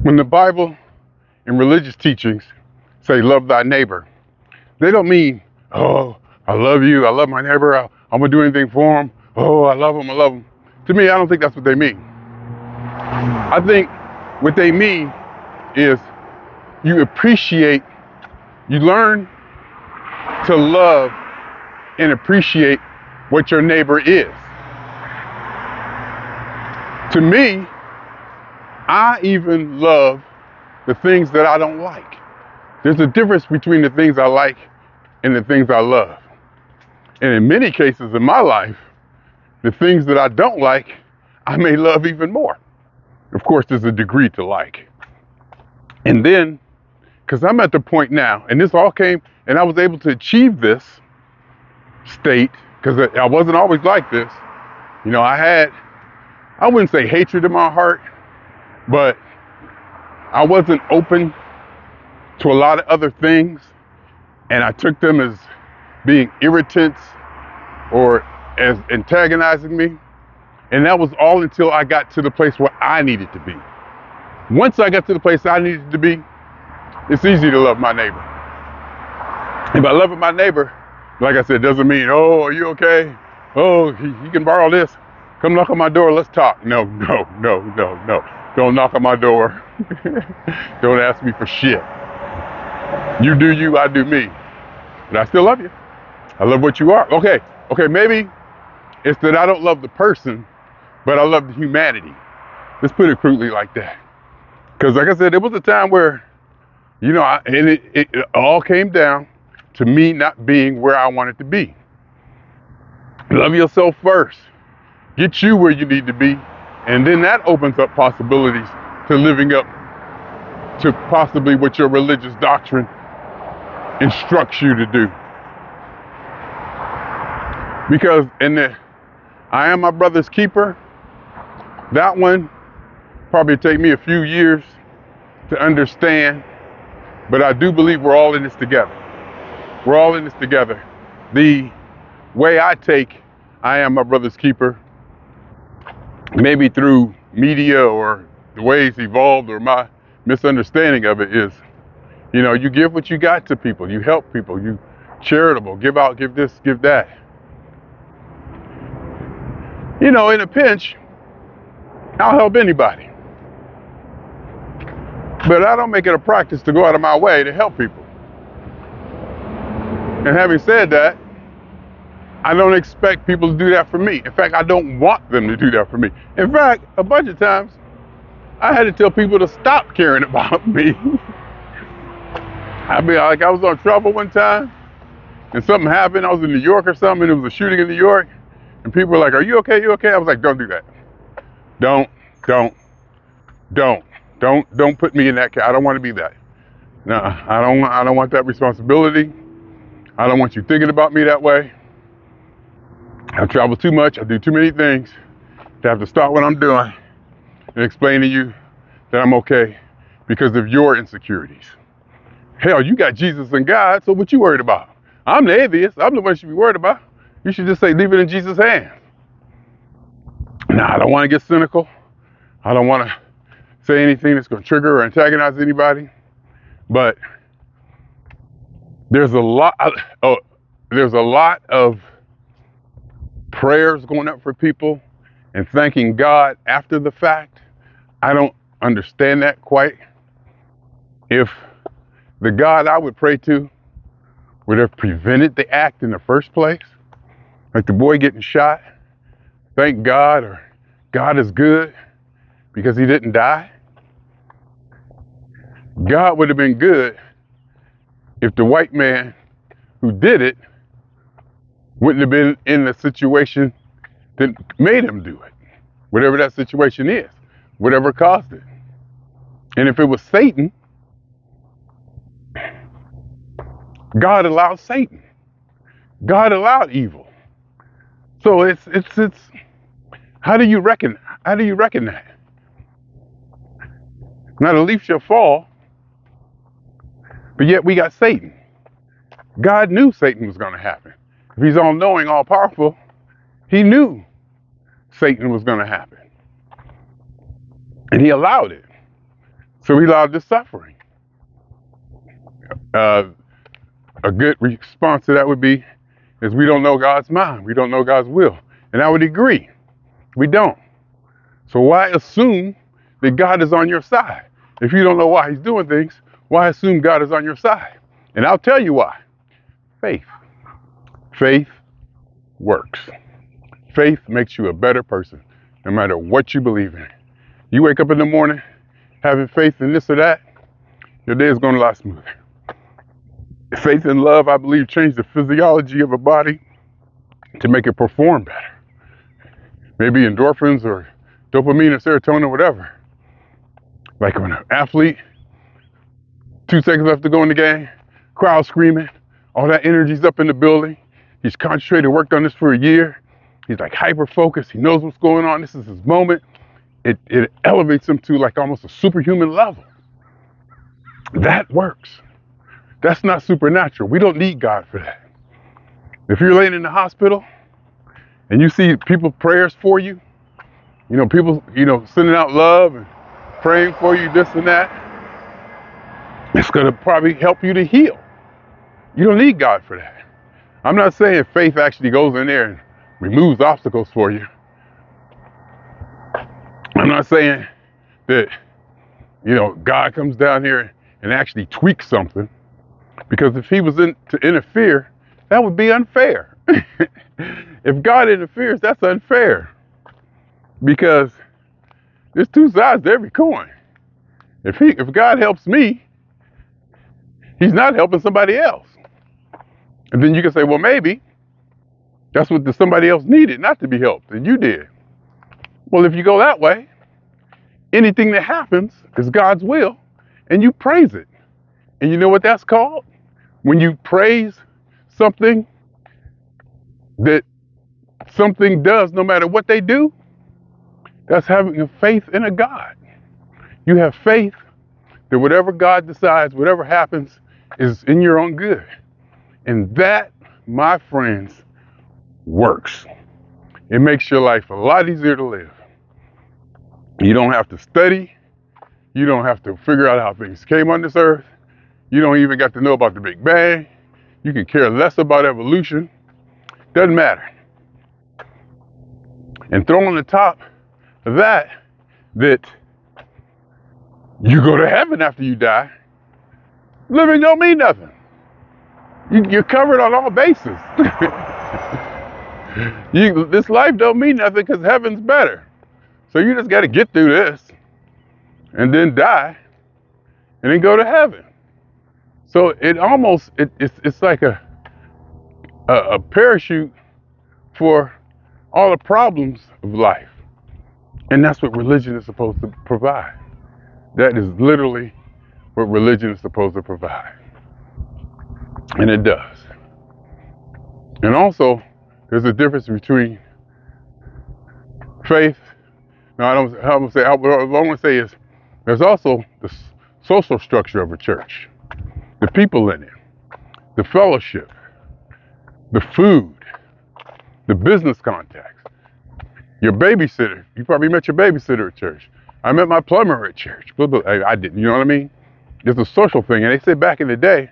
When the Bible and religious teachings say love thy neighbor, they don't mean, oh, I love you, I love my neighbor, I'm gonna do anything for him, oh, I love him, I love him. To me, I don't think that's what they mean. I think what they mean is you appreciate, you learn to love and appreciate what your neighbor is. To me, I even love the things that I don't like. There's a difference between the things I like and the things I love. And in many cases in my life, the things that I don't like, I may love even more. Of course, there's a degree to like. And then, because I'm at the point now, and this all came, and I was able to achieve this state, because I wasn't always like this. You know, I wouldn't say hatred in my heart, but I wasn't open to a lot of other things, and I took them as being irritants or as antagonizing me. And that was all until I got to the place where I needed to be. Once I got to the place I needed to be, it's easy to love my neighbor. And by loving my neighbor, like I said, doesn't mean, oh, are you okay? Oh, you can borrow this. Come knock on my door, let's talk. No. Don't knock on my door. Don't ask me for shit. You do you, I do me. But I still love you. I love what you are. Okay, maybe it's that I don't love the person, but I love the humanity. Let's put it crudely like that. Because like I said, there was a time where, you know, it all came down to me not being where I wanted to be. Love yourself first. Get you where you need to be. And then that opens up possibilities to living up to possibly what your religious doctrine instructs you to do. Because I am my brother's keeper, that one probably take me a few years to understand, but I do believe we're all in this together. We're all in this together. The way I take I am my brother's keeper, maybe through media or the way it's evolved or my misunderstanding of it is, you know, you give what you got to people, you help people, you charitable, give out, give this, give that. You know, in a pinch, I'll help anybody. But I don't make it a practice to go out of my way to help people. And having said that, I don't expect people to do that for me. In fact, I don't want them to do that for me. In fact, a bunch of times, I had to tell people to stop caring about me. I mean, like I was on trouble one time, and something happened. I was in New York or something, and there was a shooting in New York, and people were like, "Are you okay? You okay?" I was like, "Don't do that. Don't put me in that. I don't want to be that. No, I don't want that responsibility. I don't want you thinking about me that way. I travel too much. I do too many things to have to stop what I'm doing and explain to you that I'm okay because of your insecurities. Hell, you got Jesus and God, so what you worried about? I'm the atheist. I'm the one you should be worried about. You should just say, leave it in Jesus' hands. Nah, I don't want to get cynical. I don't want to say anything that's going to trigger or antagonize anybody. But there's a lot of prayers going up for people and thanking God after the fact. I don't understand that quite. If the God I would pray to would have prevented the act in the first place, like the boy getting shot, thank God, or God is good because he didn't die. God would have been good if the white man who did it wouldn't have been in the situation that made him do it, whatever that situation is, whatever caused it. And if it was Satan, God allowed Satan. God allowed evil. So it's how do you reckon that? Now the leaf shall fall, but yet we got Satan. God knew Satan was going to happen. If he's all-knowing, all-powerful, he knew Satan was going to happen. And he allowed it. So we allowed this suffering. A good response to that would be, is we don't know God's mind. We don't know God's will. And I would agree. We don't. So why assume that God is on your side? If you don't know why he's doing things, why assume God is on your side? And I'll tell you why. Faith. Faith works. Faith makes you a better person, no matter what you believe in. You wake up in the morning having faith in this or that, your day is going a lot smoother. Faith and love, I believe, change the physiology of a body to make it perform better. Maybe endorphins or dopamine or serotonin or whatever. Like when an athlete, 2 seconds left to go in the game, crowd screaming, all that energy's up in the building. He's concentrated, worked on this for a year. He's like hyper-focused. He knows what's going on. This is his moment. It elevates him to like almost a superhuman level. That works. That's not supernatural. We don't need God for that. If you're laying in the hospital and you see people prayers for you, people, sending out love and praying for you, this and that, it's going to probably help you to heal. You don't need God for that. I'm not saying faith actually goes in there and removes obstacles for you. I'm not saying that, God comes down here and actually tweaks something. Because if he was to interfere, that would be unfair. If God interferes, that's unfair. Because there's two sides to every coin. If God helps me, he's not helping somebody else. And then you can say, well, maybe that's what somebody else needed, not to be helped, and you did. Well, if you go that way, anything that happens is God's will, and you praise it. And you know what that's called? When you praise something that something does, no matter what they do, that's having a faith in a God. You have faith that whatever God decides, whatever happens, is in your own good. And that, my friends, works. It makes your life a lot easier to live. You don't have to study. You don't have to figure out how things came on this earth. You don't even got to know about the Big Bang. You can care less about evolution. Doesn't matter. And throw on the top of that you go to heaven after you die. Living don't mean nothing. You're covered on all bases. This life don't mean nothing because heaven's better. So you just got to get through this and then die and then go to heaven. So it's like a parachute for all the problems of life. And that's what religion is supposed to provide. That is literally what religion is supposed to provide. And it does. And also, there's a difference between faith. Now, what I want to say is there's also the social structure of a church, the people in it, the fellowship, the food, the business contacts, your babysitter. You probably met your babysitter at church. I met my plumber at church. I didn't, you know what I mean? It's a social thing. And they say back in the day,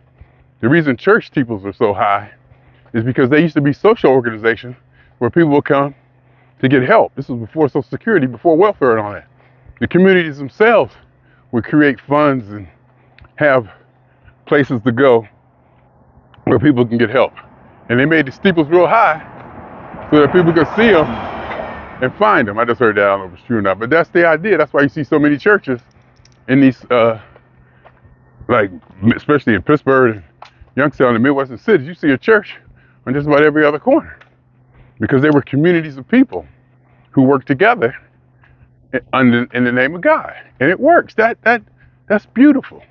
the reason church steeples are so high is because they used to be social organizations where people would come to get help. This was before Social Security, before welfare and all that. The communities themselves would create funds and have places to go where people can get help. And they made the steeples real high so that people could see them and find them. I just heard that, I don't know if it's true or not, but that's the idea. That's why you see so many churches in these, especially in Pittsburgh and Youngstown and Midwestern cities. You see a church on just about every other corner because they were communities of people who worked together in the name of God. And it works. That's beautiful.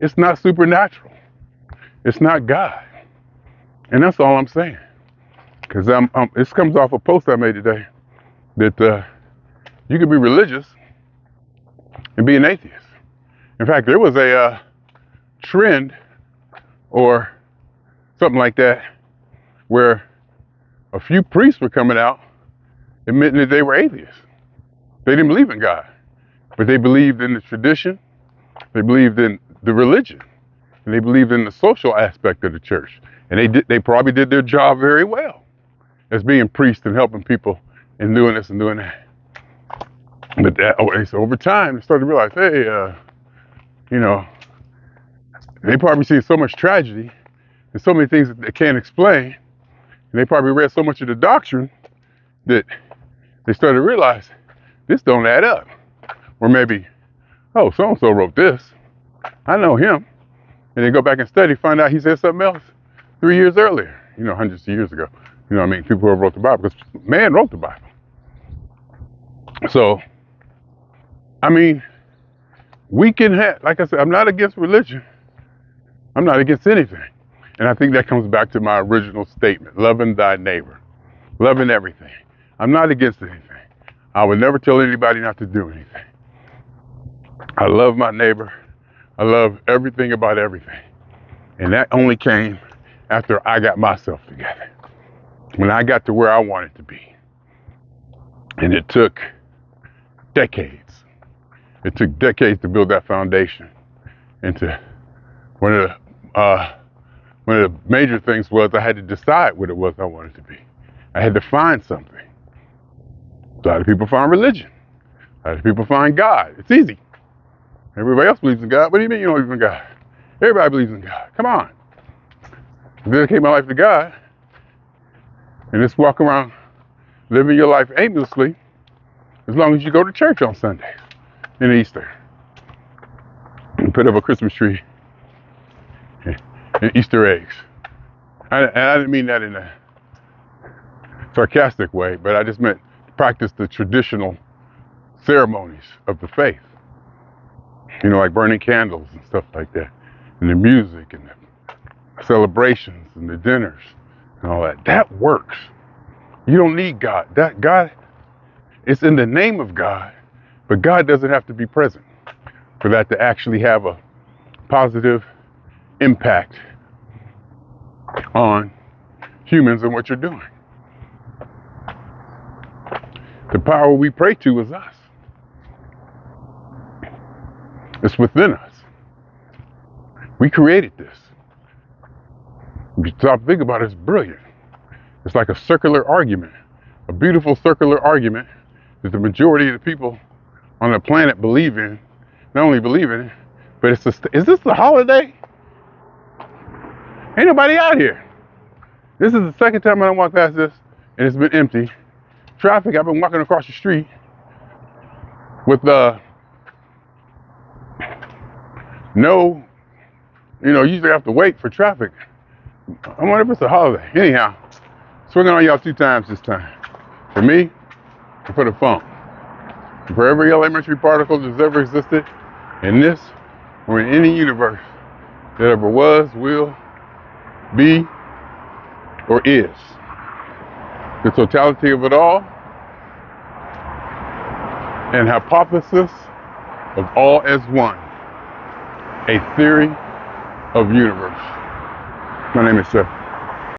It's not supernatural. It's not God. And that's all I'm saying. Because this comes off a post I made today that you can be religious and be an atheist. In fact, there was a trend or something like that where a few priests were coming out admitting that they were atheists. They didn't believe in God, but they believed in the tradition They believed in the religion, and they believed in the social aspect of the church. And they probably did their job very well as being priests and helping people and doing this and doing that. But so over time, they started to realize, hey, you know, they probably see so much tragedy and so many things that they can't explain. And they probably read so much of the doctrine that they started to realize this don't add up. Or maybe, oh, so-and-so wrote this. I know him. And they go back and study, find out he said something else 3 years earlier, hundreds of years ago. People who wrote the Bible, because man wrote the Bible. So, we can have, like I said, I'm not against religion. I'm not against anything. And I think that comes back to my original statement, loving thy neighbor, loving everything. I'm not against anything. I would never tell anybody not to do anything. I love my neighbor. I love everything about everything. And that only came after I got myself together. When I got to where I wanted to be. And it took decades. It took decades to build that foundation. And one of the major things was I had to decide what it was I wanted to be. I had to find something. A lot of people find religion. A lot of people find God. It's easy. Everybody else believes in God. What do you mean you don't believe in God? Everybody believes in God. Come on. I dedicate my life to God and just walk around living your life aimlessly as long as you go to church on Sundays and Easter and put up a Christmas tree and Easter eggs. I didn't mean that in a sarcastic way, but I just meant practice the traditional ceremonies of the faith. Like burning candles and stuff like that, and the music and the celebrations and the dinners and all that. That works. You don't need God. God, it's in the name of God, but God doesn't have to be present for that to actually have a positive impact on humans and what you're doing. The power we pray to is us. It's within us. We created this. If you stop thinking about it, it's brilliant. It's like a circular argument, a beautiful circular argument that the majority of the people on the planet believe in. Not only believe in it, but is this a holiday? Ain't nobody out here. This is the second time I walked past this, and it's been empty. Traffic, I've been walking across the street with usually have to wait for traffic. I wonder if it's a holiday. Anyhow, swinging on y'all 2 times this time. For me, and for the phone. And for every elementary particle that's ever existed in this or in any universe that ever was, will, be, or is. The totality of it all, and hypothesis of all as one. A theory of universe. My name is Jeffery.